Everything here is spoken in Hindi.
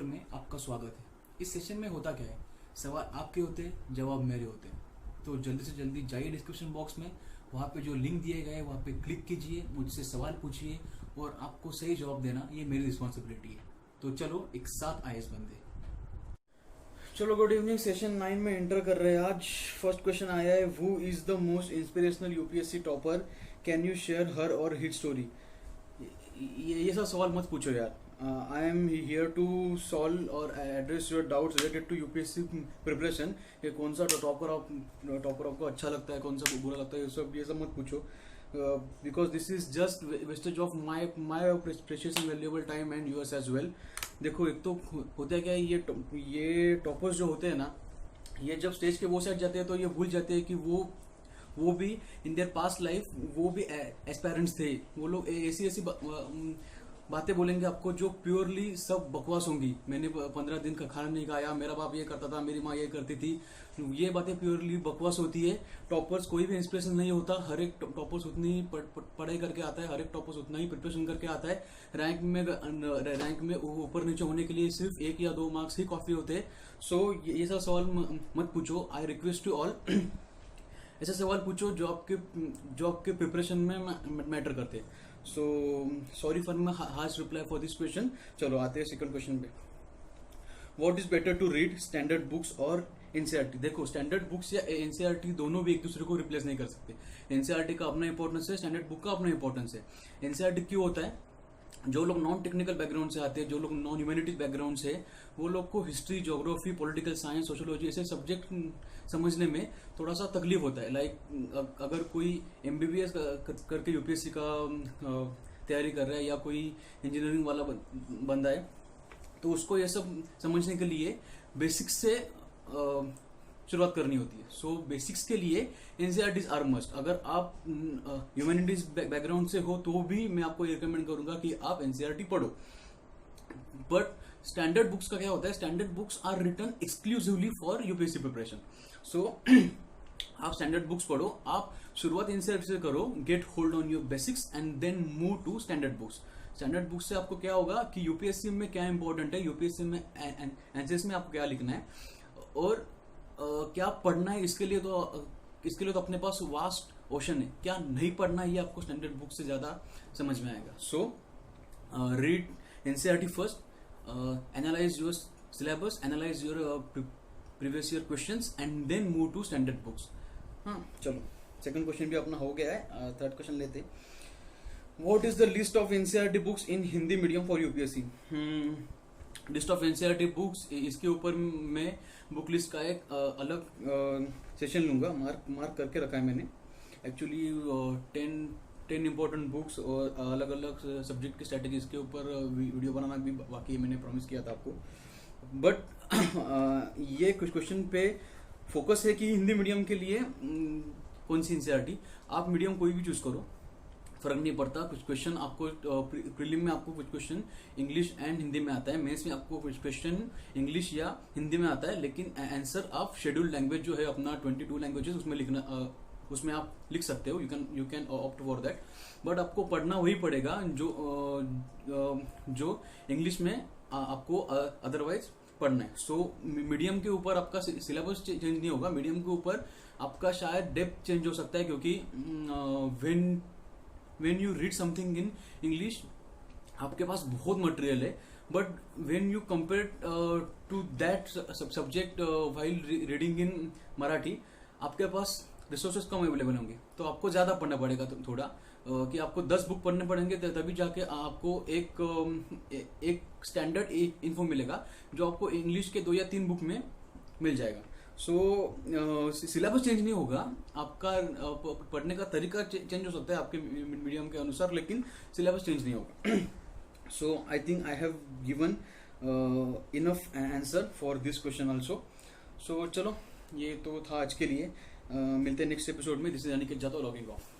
में आपका स्वागत है। इस सेशन में होता क्या है, सवाल आपके होते हैं, जवाब मेरे होते हैं। तो जल्दी से जल्दी जाइए डिस्क्रिप्शन बॉक्स में, वहाँ पे जो लिंक दिए गए हैं वहाँ पे क्लिक कीजिए, मुझसे सवाल पूछिए और आपको सही जवाब देना ये मेरी रिस्पॉन्सिबिलिटी है। तो चलो एक साथ आइए इस बंदे। चलो गुड इवनिंग। सेशन 9 में एंटर कर रहे हैं आज। फर्स्ट क्वेश्चन आया है, who is the most inspirational UPSC topper, can you share her और हिट स्टोरी। ये सब सवाल मत पूछो यार। I am here to solve और address your doubts related to UPSC preparation. ये कौन सा टॉपर आपको अच्छा लगता है, कौन सा बुरा लगता है, ये सब मत पूछो, because this is just wastage of my precious and valuable time and us as well. देखो, एक तो होता है क्या है, ये टॉपर्स जो होते हैं ना, ये जब स्टेज के वो साइड जाते हैं तो ये भूल जाते हैं कि वो भी इन देयर पास्ट लाइफ वो भी एस्पायरेंट्स थे। वो लोग ऐसी बातें बोलेंगे आपको जो प्योरली सब बकवास होंगी। मैंने 15 दिन का खाना नहीं खाया, मेरा बाप ये करता था, मेरी माँ ये करती थी। ये बातें प्योरली बकवास होती है। टॉपर्स कोई भी इंस्पिरेशन नहीं होता। हर एक टॉपर्स उतनी ही पढ़ाई करके आता है, हर एक टॉपर्स उतना ही प्रिपरेशन करके आता है। रैंक में ऊपर नीचे होने के लिए सिर्फ 1 या 2 मार्क्स ही काफी होते हैं। सो ये सब सवाल मत पूछो। आई रिक्वेस्ट यू ऑल, ऐसे सवाल पूछो जो आपके प्रिपरेशन में मैटर करते हैं। So sorry for my harsh reply for this question. चलो आते हैं सेकंड क्वेश्चन पे। What is better to read, standard books और एनसीईआरटी। देखो, स्टैंडर्ड बुक्स या एनसीईआरटी दोनों भी एक दूसरे को रिप्लेस नहीं कर सकते। एनसीईआरटी का अपना इंपॉर्टेंस है, स्टैंडर्ड बुक का अपना इंपॉर्टेंस है। एनसीईआरटी क्यों होता है? जो लोग नॉन टेक्निकल बैकग्राउंड से आते हैं, जो लोग नॉन ह्यूमैनिटीज बैकग्राउंड से, वो लोग को history, geography, political science, sociology ऐसे सब्जेक्ट समझने में थोड़ा सा तकलीफ होता है। लाइक अगर कोई एमबीबीएस करके यूपीएससी का तैयारी कर रहा है या कोई इंजीनियरिंग वाला बंदा है, तो उसको ये सब समझने के लिए बेसिक्स से शुरुआत करनी होती है। सो बेसिक्स के लिए एनसीईआरटीज आर मस्ट। अगर आप ह्यूमैनिटीज बैकग्राउंड से हो तो भी मैं आपको रिकमेंड करूंगा कि आप एनसीईआरटी पढ़ो। बट स्टैंडर्ड बुक्स का क्या होता है? Standard books are written exclusively for UPSC preparation. So आप स्टैंडर्ड बुक्स पढ़ो। आप शुरुआत इनसे से करो, get hold on your basics and then move to standard books. Standard books से आपको क्या होगा कि यूपीएससी में क्या इंपॉर्टेंट है, यूपीएससी में एनसीएस में आपको क्या लिखना है और क्या पढ़ना है। इसके लिए तो अपने पास वास्ट ओशन है। क्या नहीं पढ़ना है ये आपको स्टैंडर्ड बुक से ज्यादा समझ में आएगा। So read NCERT first, analyse your syllabus, analyse your previous year questions and then move to standard books. हाँ, चलो सेकंड क्वेश्चन भी अपना हो गया है। थर्ड क्वेश्चन लेते। What is the list of NCERT books in Hindi medium for UPSC. List of NCERT books, इसके ऊपर मैं बुक लिस्ट का एक अलग सेशन लूंगा। मार्क करके रखा है मैंने। एक्चुअली 10 इंपॉर्टेंट बुक्स और अलग अलग सब्जेक्ट की स्ट्रेटेजीज के ऊपर वीडियो बनाना भी वाकई मैंने प्रॉमिस किया था आपको। बट ये कुछ क्वेश्चन पे फोकस है कि हिंदी मीडियम के लिए कौन सी एनसीईआरटी। आप मीडियम कोई भी चूज करो, फर्क नहीं पड़ता। कुछ क्वेश्चन आपको प्रीलिम में आपको कुछ क्वेश्चन इंग्लिश एंड हिंदी में आता है, मेंस में आपको कुछ क्वेश्चन इंग्लिश या हिंदी में आता है, लेकिन आंसर आप शेड्यूल्ड लैंग्वेज जो है अपना 22 लैंग्वेजेस उसमें लिखना, उसमें आप लिख सकते हो। You can opt for that. But आपको पढ़ना वही पड़ेगा जो इंग्लिश में आपको अदरवाइज पढ़ना है। सो मीडियम के ऊपर आपका सिलेबस चेंज नहीं होगा, मीडियम के ऊपर आपका शायद डेप्थ चेंज हो सकता है, क्योंकि when you read something in English आपके पास बहुत मटेरियल है, but when you compare to that subject while reading in Marathi आपके पास रिसोर्सेज कम अवेलेबल होंगे। तो आपको ज्यादा पढ़ना पड़ेगा थोड़ा, कि आपको 10 बुक पढ़ने पड़ेंगे तभी जाके आपको एक स्टैंडर्ड इन्फो मिलेगा जो आपको इंग्लिश के 2 या 3 बुक में मिल जाएगा। सो सिलेबस चेंज नहीं होगा, आपका पढ़ने का तरीका चेंज हो सकता है आपके मीडियम के अनुसार, लेकिन सिलेबस चेंज नहीं होगा। So I think I have given enough answer for this question also. So चलो, ये तो था आज के लिए। मिलते हैं नेक्स्ट एपिसोड में। This is Aniket Jadhav logging of.